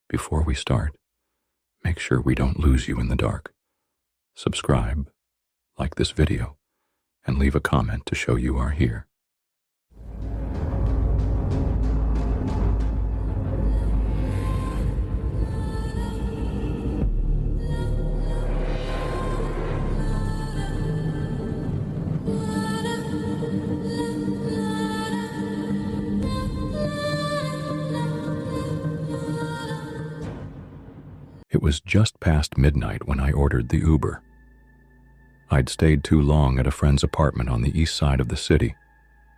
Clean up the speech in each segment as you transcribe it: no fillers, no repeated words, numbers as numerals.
Before we start, make sure we don't lose you in the dark. Subscribe, like this video, and leave a comment to show you are here. It was just past midnight when I ordered the Uber. I'd stayed too long at a friend's apartment on the east side of the city,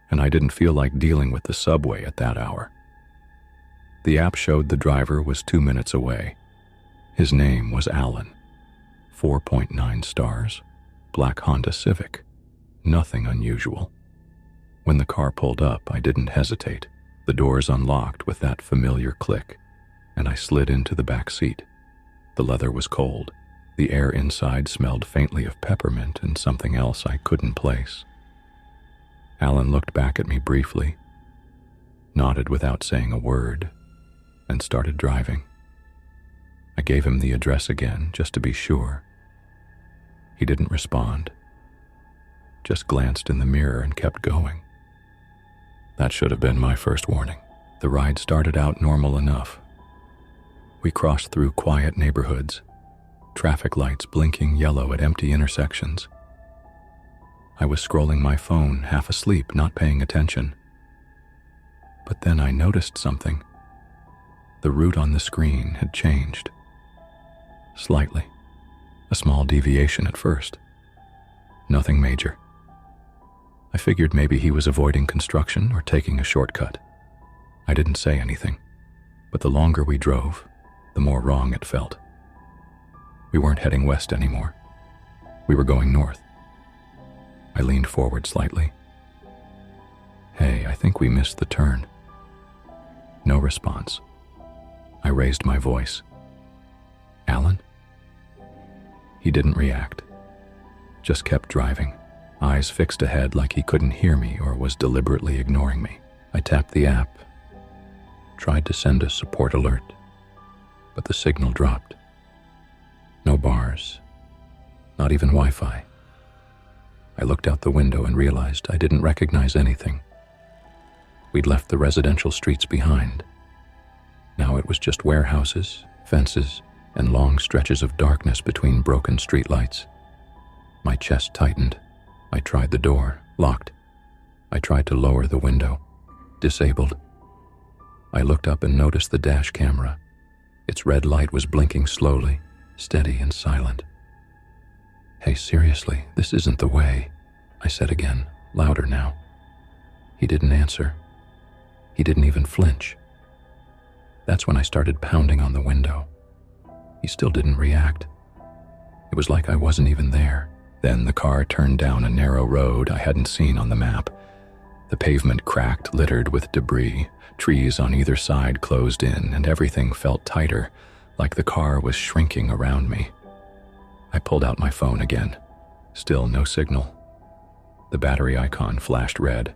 and I didn't feel like dealing with the subway at that hour. The app showed the driver was 2 minutes away. His name was Alan. 4.9 stars. Black Honda Civic. Nothing unusual. When the car pulled up, I didn't hesitate. The doors unlocked with that familiar click, and I slid into the back seat. The leather was cold. The air inside smelled faintly of peppermint and something else I couldn't place. Alan looked back at me briefly, nodded without saying a word, and started driving. I gave him the address again, just to be sure. He didn't respond, just glanced in the mirror and kept going. That should have been my first warning. The ride started out normal enough. We crossed through quiet neighborhoods, traffic lights blinking yellow at empty intersections. I was scrolling my phone, half asleep, not paying attention. But then I noticed something. The route on the screen had changed. Slightly. A small deviation at first. Nothing major. I figured maybe he was avoiding construction or taking a shortcut. I didn't say anything, but the longer we drove, the more wrong it felt. We weren't heading west anymore. We were going north. I leaned forward slightly. Hey, I think we missed the turn. No response. I raised my voice. Alan? He didn't react. Just kept driving, eyes fixed ahead like he couldn't hear me or was deliberately ignoring me. I tapped the app, tried to send a support alert, but the signal dropped. No bars, not even Wi-Fi. I looked out the window and realized I didn't recognize anything. We'd left the residential streets behind. Now it was just warehouses, fences, and long stretches of darkness between broken streetlights. My chest tightened. I tried the door, locked. I tried to lower the window, disabled. I looked up and noticed the dash camera. Its red light was blinking slowly, steady and silent. Hey, seriously, this isn't the way, I said again, louder now. He didn't answer. He didn't even flinch. That's when I started pounding on the window. He still didn't react. It was like I wasn't even there. Then the car turned down a narrow road I hadn't seen on the map. The pavement cracked, littered with debris. Trees on either side closed in, and everything felt tighter, like the car was shrinking around me. I pulled out my phone again. Still no signal. The battery icon flashed red.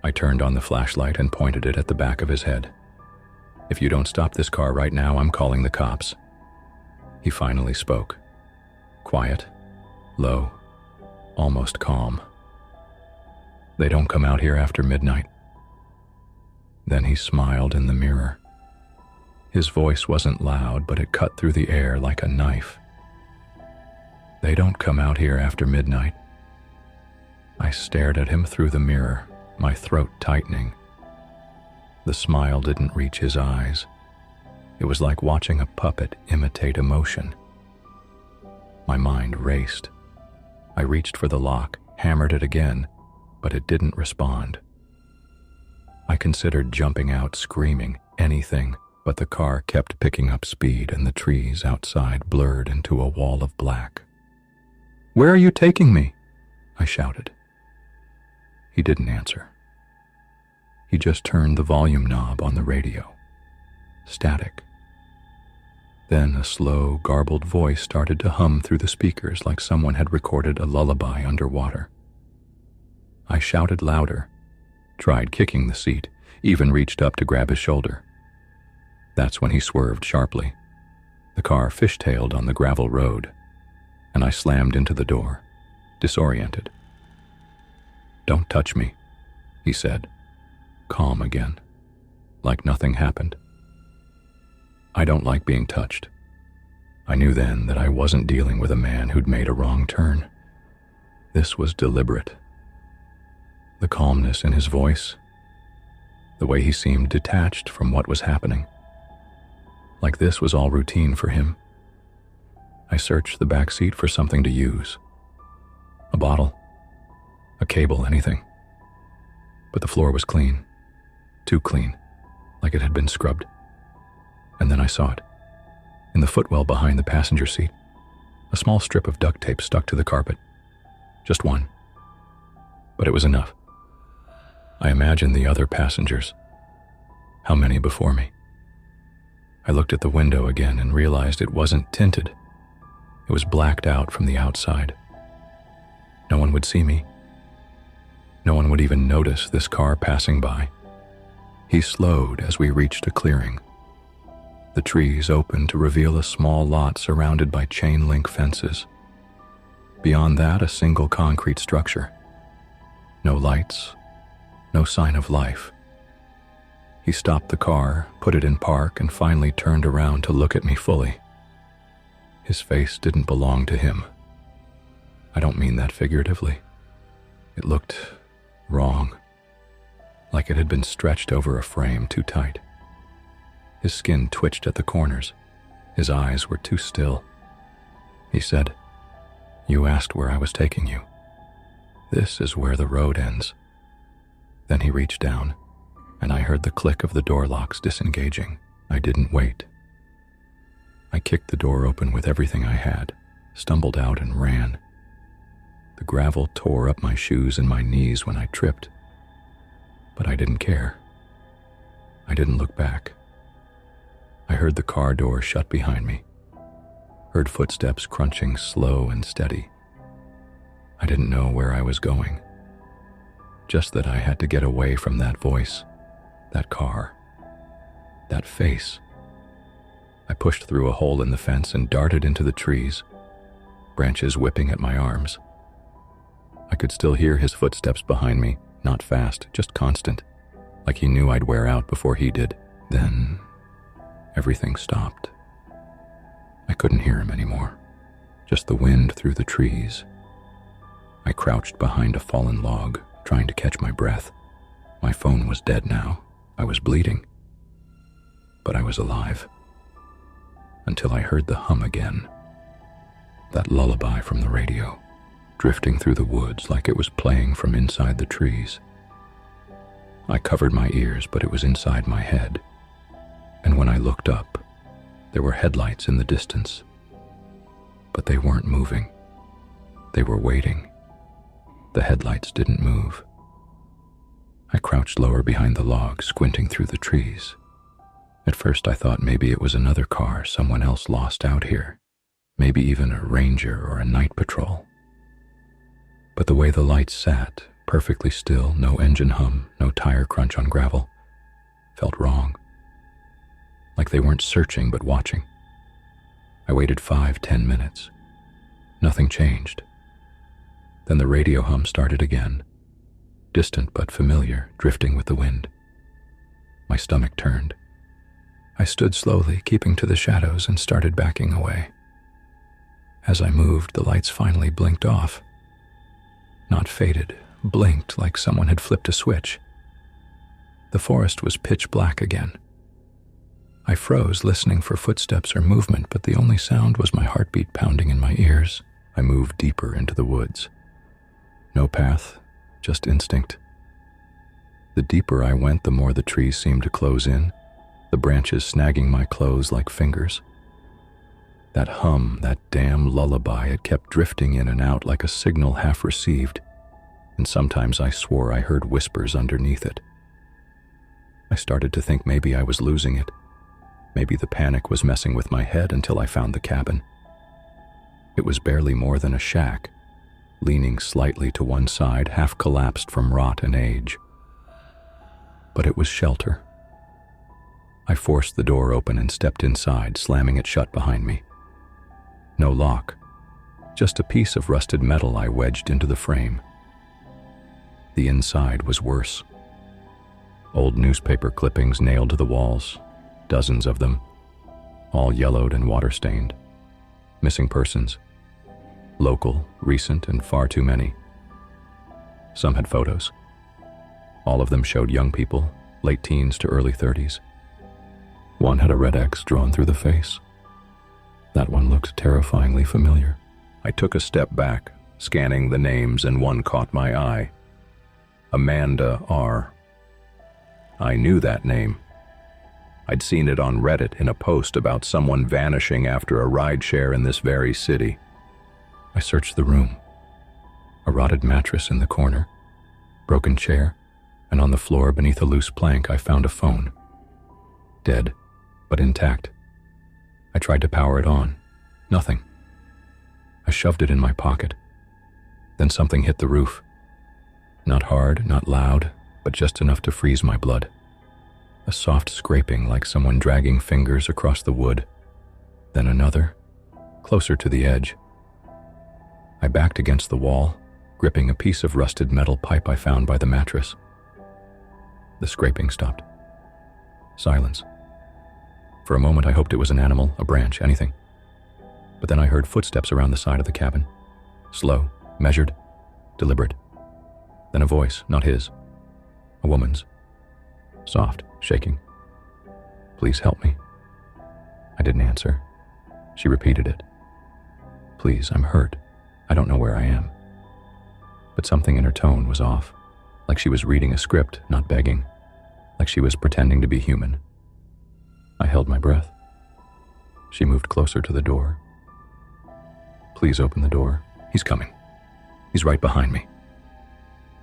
I turned on the flashlight and pointed it at the back of his head. If you don't stop this car right now, I'm calling the cops. He finally spoke. Quiet, low, almost calm. They don't come out here after midnight. Then he smiled in the mirror. His voice wasn't loud, but it cut through the air like a knife. They don't come out here after midnight. I stared at him through the mirror, my throat tightening. The smile didn't reach his eyes. It was like watching a puppet imitate emotion. My mind raced. I reached for the lock, hammered it again, but it didn't respond. I considered jumping out, screaming, anything, but the car kept picking up speed and the trees outside blurred into a wall of black. "Where are you taking me?" I shouted. He didn't answer. He just turned the volume knob on the radio. Static. Then a slow, garbled voice started to hum through the speakers like someone had recorded a lullaby underwater. I shouted louder, tried kicking the seat, even reached up to grab his shoulder. That's when he swerved sharply. The car fishtailed on the gravel road, and I slammed into the door, disoriented. "Don't touch me," he said, calm again, like nothing happened. I don't like being touched. I knew then that I wasn't dealing with a man who'd made a wrong turn. This was deliberate. The calmness in his voice, the way he seemed detached from what was happening, like this was all routine for him. I searched the back seat for something to use. A bottle, a cable, anything. But the floor was clean, too clean, like it had been scrubbed. And then I saw it. In the footwell behind the passenger seat, a small strip of duct tape stuck to the carpet. Just one. But it was enough. I imagined the other passengers. How many before me? I looked at the window again and realized it wasn't tinted. It was blacked out from the outside. No one would see me. No one would even notice this car passing by. He slowed as we reached a clearing. The trees opened to reveal a small lot surrounded by chain link fences. Beyond that, a single concrete structure. No lights, no sign of life. He stopped the car, put it in park, and finally turned around to look at me fully. His face didn't belong to him. I don't mean that figuratively. It looked wrong, like it had been stretched over a frame too tight. His skin twitched at the corners. His eyes were too still. He said, "You asked where I was taking you. This is where the road ends." Then he reached down, and I heard the click of the door locks disengaging. I didn't wait. I kicked the door open with everything I had, stumbled out and ran. The gravel tore up my shoes and my knees when I tripped. But I didn't care. I didn't look back. I heard the car door shut behind me, heard footsteps crunching slow and steady. I didn't know where I was going, just that I had to get away from that voice, that car, that face. I pushed through a hole in the fence and darted into the trees, branches whipping at my arms. I could still hear his footsteps behind me, not fast, just constant, like he knew I'd wear out before he did. Then everything stopped. I couldn't hear him anymore, just the wind through the trees. I crouched behind a fallen log, trying to catch my breath. My phone was dead now. I was bleeding. But I was alive. Until I heard the hum again. That lullaby from the radio, drifting through the woods like it was playing from inside the trees. I covered my ears, but it was inside my head. And when I looked up, there were headlights in the distance. But they weren't moving. They were waiting. The headlights didn't move. I crouched lower behind the log, squinting through the trees. At first I thought maybe it was another car, someone else lost out here. Maybe even a ranger or a night patrol. But the way the lights sat, perfectly still, no engine hum, no tire crunch on gravel, felt wrong. Like they weren't searching but watching. I waited 5-10 minutes. Nothing changed. Then the radio hum started again, distant but familiar, drifting with the wind. My stomach turned. I stood slowly, keeping to the shadows, and started backing away. As I moved, the lights finally blinked off. Not faded, blinked like someone had flipped a switch. The forest was pitch black again. I froze, listening for footsteps or movement, but the only sound was my heartbeat pounding in my ears. I moved deeper into the woods. No path, just instinct. The deeper I went, the more the trees seemed to close in, the branches snagging my clothes like fingers. That hum, that damn lullaby, it kept drifting in and out like a signal half received, and sometimes I swore I heard whispers underneath it. I started to think maybe I was losing it. Maybe the panic was messing with my head until I found the cabin. It was barely more than a shack, leaning slightly to one side, half collapsed from rot and age. But it was shelter. I forced the door open and stepped inside, slamming it shut behind me. No lock, just a piece of rusted metal I wedged into the frame. The inside was worse. Old newspaper clippings nailed to the walls, dozens of them, all yellowed and water-stained. Missing persons. Local, recent, and far too many. Some had photos. All of them showed young people, late teens to early 30s. One had a red X drawn through the face. That one looked terrifyingly familiar. I took a step back, scanning the names, and one caught my eye. Amanda R. I knew that name. I'd seen it on Reddit in a post about someone vanishing after a rideshare in this very city. I searched the room. A rotted mattress in the corner, broken chair, and on the floor beneath a loose plank I found a phone. Dead, but intact. I tried to power it on. Nothing. I shoved it in my pocket. Then something hit the roof. Not hard, not loud, but just enough to freeze my blood. A soft scraping like someone dragging fingers across the wood. Then another, closer to the edge. I backed against the wall, gripping a piece of rusted metal pipe I found by the mattress. The scraping stopped. Silence. For a moment I hoped it was an animal, a branch, anything. But then I heard footsteps around the side of the cabin. Slow, measured, deliberate. Then a voice, not his. A woman's. Soft, shaking. Please help me. I didn't answer. She repeated it. Please, I'm hurt. I don't know where I am. But something in her tone was off, like she was reading a script, not begging, like she was pretending to be human. I held my breath. She moved closer to the door. Please open the door. He's coming. He's right behind me.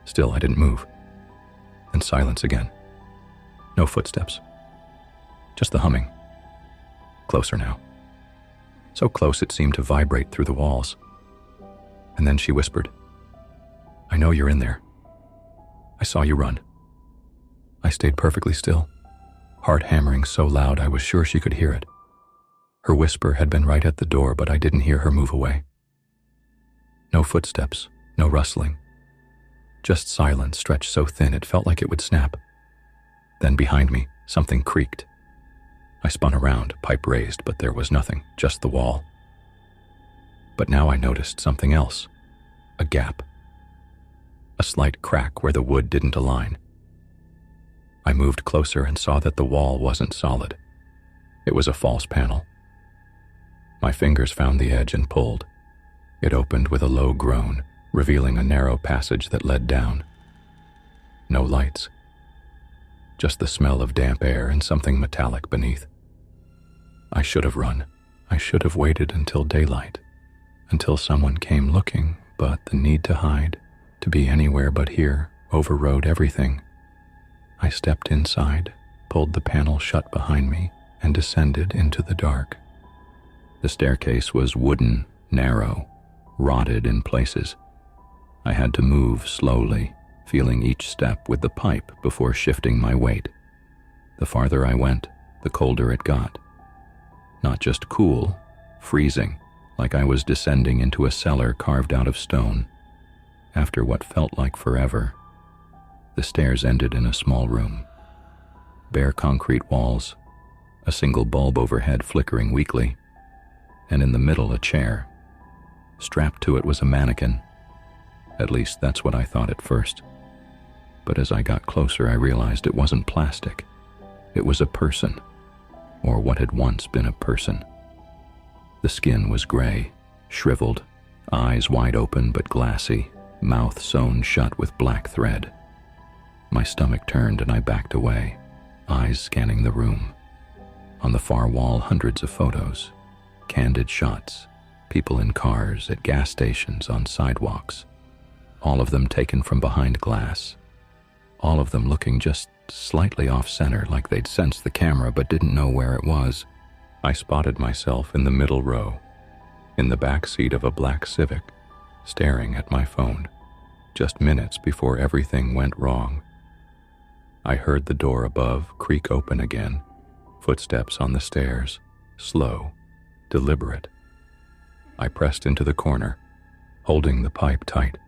Still, I didn't move. Then silence again. No footsteps. Just the humming. Closer now. So close it seemed to vibrate through the walls. And then she whispered, I know you're in there. I saw you run. I stayed perfectly still, heart hammering so loud I was sure she could hear it. Her whisper had been right at the door, but I didn't hear her move away. No footsteps, no rustling. Just silence stretched so thin it felt like it would snap. Then behind me, something creaked. I spun around, pipe raised, but there was nothing, just the wall. But now I noticed something else. A gap. A slight crack where the wood didn't align. I moved closer and saw that the wall wasn't solid. It was a false panel. My fingers found the edge and pulled. It opened with a low groan, revealing a narrow passage that led down. No lights. Just the smell of damp air and something metallic beneath. I should have run. I should have waited until daylight, until someone came looking, but the need to hide, to be anywhere but here, overrode everything. I stepped inside, pulled the panel shut behind me, and descended into the dark. The staircase was wooden, narrow, rotted in places. I had to move slowly, feeling each step with the pipe before shifting my weight. The farther I went, the colder it got. Not just cool, freezing, like I was descending into a cellar carved out of stone. After what felt like forever, the stairs ended in a small room. Bare concrete walls, a single bulb overhead flickering weakly, and in the middle a chair. Strapped to it was a mannequin. At least that's what I thought at first. But as I got closer, I realized it wasn't plastic. It was a person, or what had once been a person. The skin was gray, shriveled, eyes wide open but glassy, mouth sewn shut with black thread. My stomach turned and I backed away, eyes scanning the room. On the far wall, hundreds of photos, candid shots, people in cars, at gas stations, on sidewalks, all of them taken from behind glass, all of them looking just slightly off-center, like they'd sensed the camera but didn't know where it was. I spotted myself in the middle row, in the back seat of a black Civic, staring at my phone, just minutes before everything went wrong. I heard the door above creak open again, Footsteps on the stairs, slow, deliberate. I pressed into the corner, holding the pipe tight,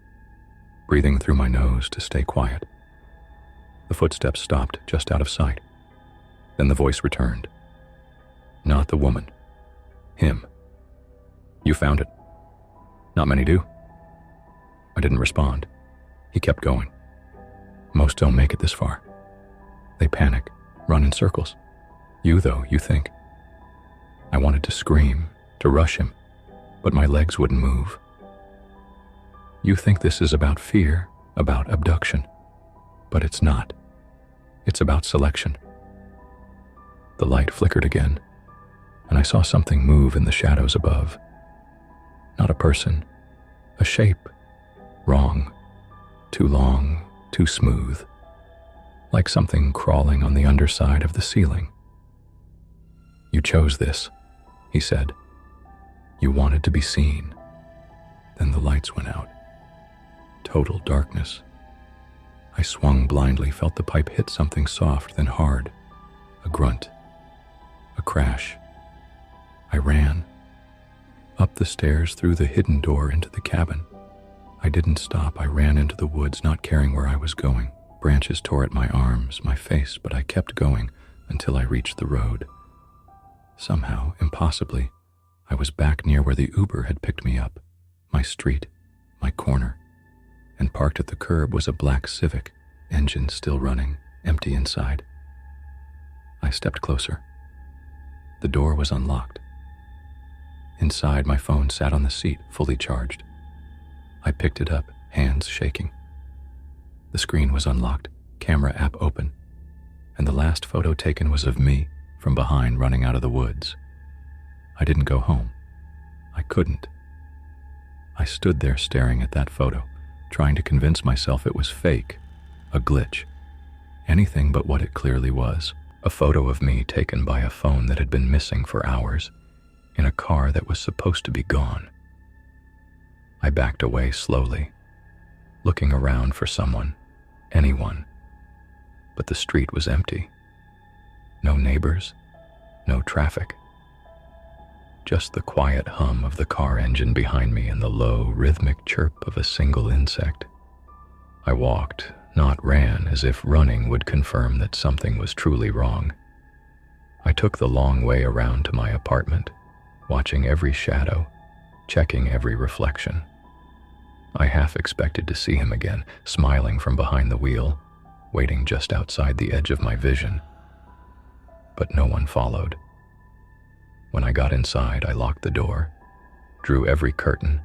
breathing through my nose to stay quiet. The footsteps stopped just out of sight. Then the voice returned. Not the woman. Him. You found it. Not many do. I didn't respond. He kept going. Most don't make it this far. They panic, run in circles. You, though, you think. I wanted to scream, to rush him, but my legs wouldn't move. You think this is about fear, about abduction, but it's not. It's about selection. The light flickered again, and I saw something move in the shadows above. Not a person, a shape. Wrong, too long, too smooth, like something crawling on the underside of the ceiling. You chose this, he said. You wanted to be seen. Then the lights went out. Total darkness. I swung blindly, felt the pipe hit something soft, then hard. A grunt. A crash. I ran. Up the stairs, through the hidden door into the cabin. I didn't stop. I ran into the woods, not caring where I was going. Branches tore at my arms, my face, but I kept going until I reached the road. Somehow, impossibly, I was back near where the Uber had picked me up. My street, my corner. And parked at the curb was a black Civic, engine still running, empty inside. I stepped closer. The door was unlocked. Inside, my phone sat on the seat, fully charged. I picked it up, hands shaking. The screen was unlocked, camera app open, and the last photo taken was of me from behind running out of the woods. I didn't go home. I couldn't. I stood there staring at that photo, trying to convince myself it was fake, a glitch, anything but what it clearly was. A photo of me taken by a phone that had been missing for hours, in a car that was supposed to be gone. I backed away slowly, looking around for someone, anyone. But the street was empty. No neighbors, no traffic. Just the quiet hum of the car engine behind me and the low, rhythmic chirp of a single insect. I walked, not ran, as if running would confirm that something was truly wrong. I took the long way around to my apartment, watching every shadow, checking every reflection. I half expected to see him again, smiling from behind the wheel, waiting just outside the edge of my vision. But no one followed. When I got inside, I locked the door, drew every curtain,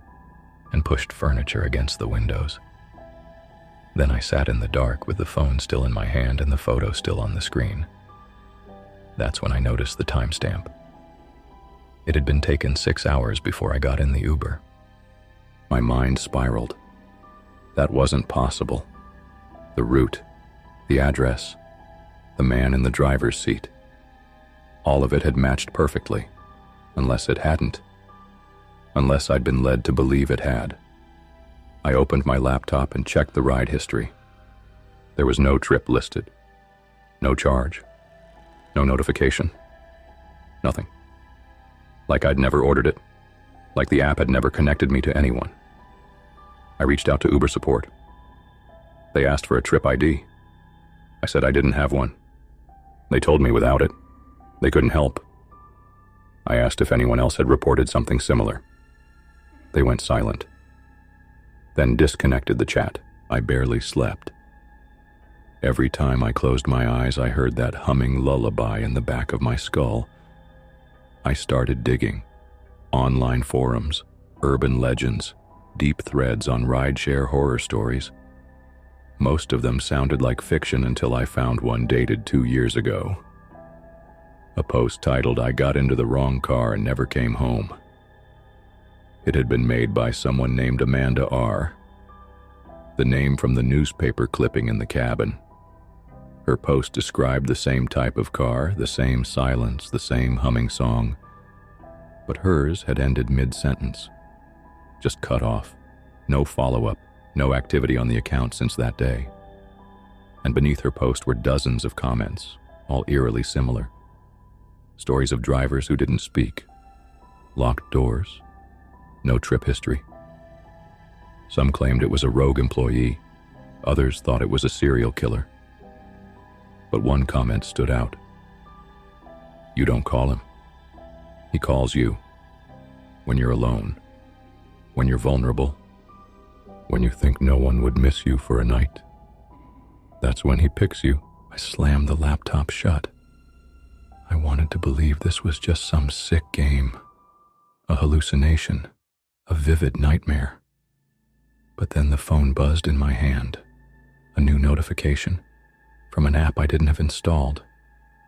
and pushed furniture against the windows. Then I sat in the dark with the phone still in my hand and the photo still on the screen. That's when I noticed the timestamp. It had been taken 6 hours before I got in the Uber. My mind spiraled. That wasn't possible. The route, the address, the man in the driver's seat. All of it had matched perfectly, unless it hadn't. Unless I'd been led to believe it had. I opened my laptop and checked the ride history. There was no trip listed. No charge. No notification. Nothing. Like I'd never ordered it. Like the app had never connected me to anyone. I reached out to Uber support. They asked for a trip ID. I said I didn't have one. They told me without it, they couldn't help. I asked if anyone else had reported something similar. They went silent. Then disconnected the chat. I barely slept. Every time I closed my eyes, I heard that humming lullaby in the back of my skull. I started digging. Online forums, urban legends, deep threads on rideshare horror stories. Most of them sounded like fiction until I found one dated 2 years ago. A post titled, "I got into the wrong car and never came home." It had been made by someone named Amanda R., the name from the newspaper clipping in the cabin. Her post described the same type of car, the same silence, the same humming song. But hers had ended mid-sentence. Just cut off. No follow-up, no activity on the account since that day. And beneath her post were dozens of comments, all eerily similar. Stories of drivers who didn't speak. Locked doors. No trip history. Some claimed it was a rogue employee. Others thought it was a serial killer. But one comment stood out. You don't call him. He calls you. When you're alone. When you're vulnerable. When you think no one would miss you for a night. That's when he picks you. I slammed the laptop shut. I wanted to believe this was just some sick game. A hallucination. A vivid nightmare. But then the phone buzzed in my hand. A new notification. From an app I didn't have installed.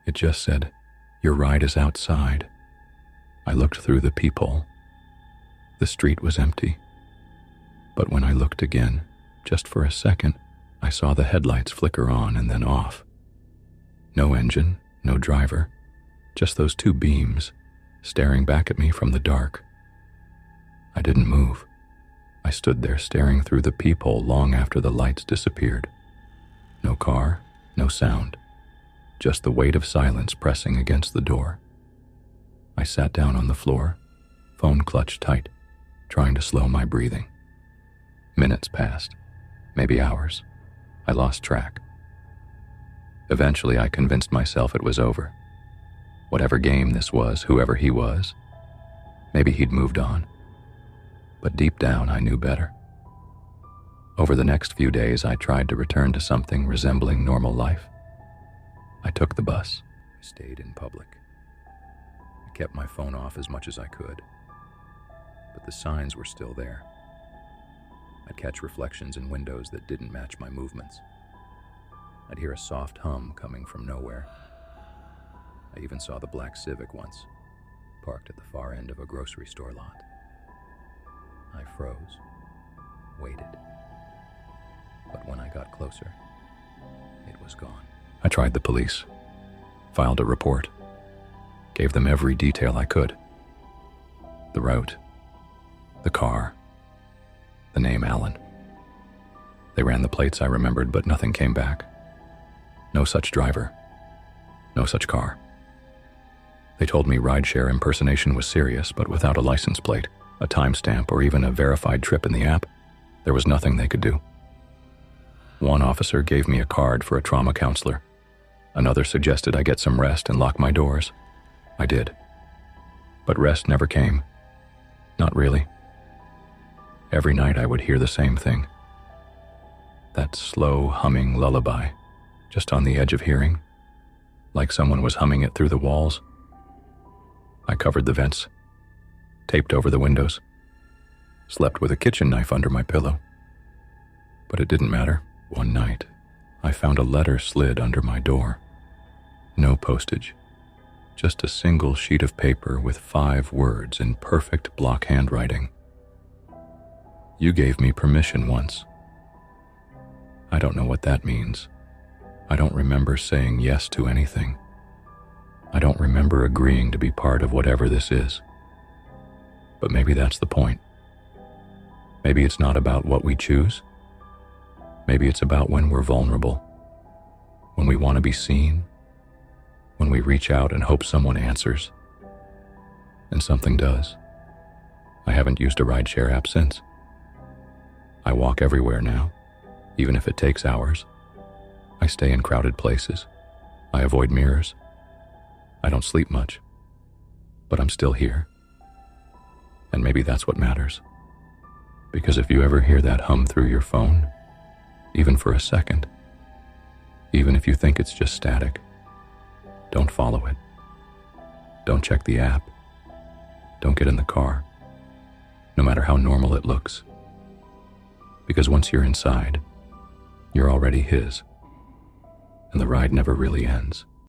It just said, "Your ride is outside." I looked through the peephole. The street was empty. But when I looked again, just for a second, I saw the headlights flicker on and then off. No engine, no driver, just those two beams staring back at me from the dark. I didn't move. I stood there staring through the peephole long after the lights disappeared. No car, no sound, just the weight of silence pressing against the door. I sat down on the floor, phone clutched tight, trying to slow my breathing. Minutes passed, maybe hours. I lost track. Eventually, I convinced myself it was over. Whatever game this was, whoever he was, maybe he'd moved on. But deep down, I knew better. Over the next few days, I tried to return to something resembling normal life. I took the bus. I stayed in public. I kept my phone off as much as I could. But the signs were still there. I'd catch reflections in windows that didn't match my movements. I'd hear a soft hum coming from nowhere. I even saw the black Civic once, parked at the far end of a grocery store lot. I froze, waited. But when I got closer, it was gone. I tried the police, filed a report, gave them every detail I could. The route, the car, the name Alan. They ran the plates I remembered, but nothing came back. No such driver, no such car. They told me rideshare impersonation was serious, but without a license plate, a timestamp, or even a verified trip in the app, there was nothing they could do. One officer gave me a card for a trauma counselor. Another suggested I get some rest and lock my doors. I did. But rest never came. Not really. Every night I would hear the same thing. That slow humming lullaby, just on the edge of hearing, like someone was humming it through the walls. I covered the vents, taped over the windows, slept with a kitchen knife under my pillow. But it didn't matter. One night, I found a letter slid under my door. No postage, just a single sheet of paper with 5 words in perfect block handwriting. You gave me permission once. I don't know what that means. I don't remember saying yes to anything. I don't remember agreeing to be part of whatever this is. But maybe that's the point. Maybe it's not about what we choose. Maybe it's about when we're vulnerable, when we want to be seen, when we reach out and hope someone answers. And something does. I haven't used a rideshare app since. I walk everywhere now, even if it takes hours. I stay in crowded places. I avoid mirrors. I don't sleep much, but I'm still here. And maybe that's what matters. Because if you ever hear that hum through your phone, even for a second, even if you think it's just static, don't follow it. Don't check the app. Don't get in the car, no matter how normal it looks. Because once you're inside, you're already his, and the ride never really ends.